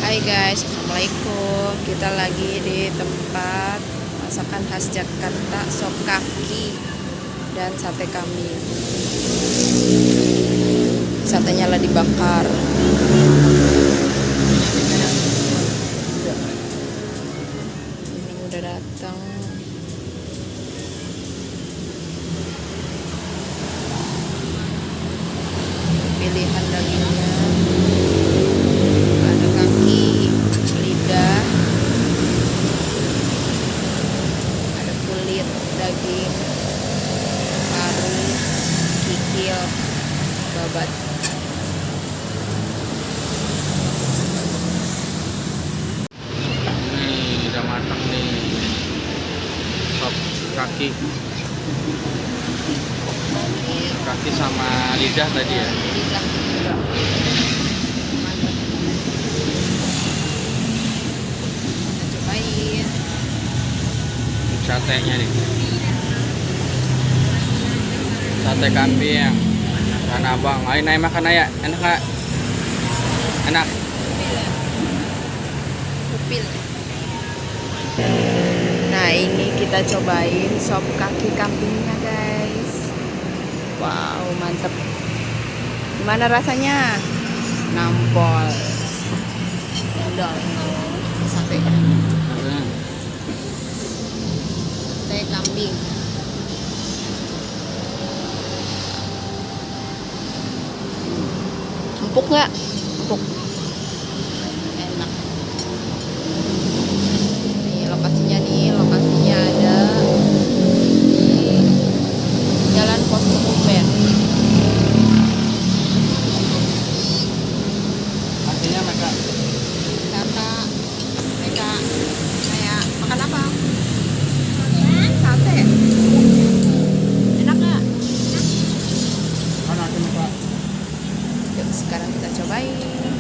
Hai guys, assalamualaikum. Kita lagi di tempat masakan khas Jakarta, sop kaki dan sate kambing. Satenya lah dibakar. Ini udah datang. Pilihan dagingnya. Ada kaki, lidah, ada kulit daging, paru, kikil, babat. Ini udah matang nih, sop kaki sama lidah tadi ya. Lidah juga. Mantap. Kita cobain. Satenya nih, sate kambing dan abang. Ayo naik makan ya, enak nggak? Enak. Pupil. Nah, ini kita cobain sop kaki kambingnya guys. Wow, mantep. Gimana rasanya? Nampol. Endol. Sate. Sate kambing. Empuk nggak? Empuk. Enak. Lokasinya ada di Jalan Pos Kebumen. Artinya mereka Mereka kayak makan apa? Sate. Enak nggak? kan artinya mereka Yuk sekarang kita cobain.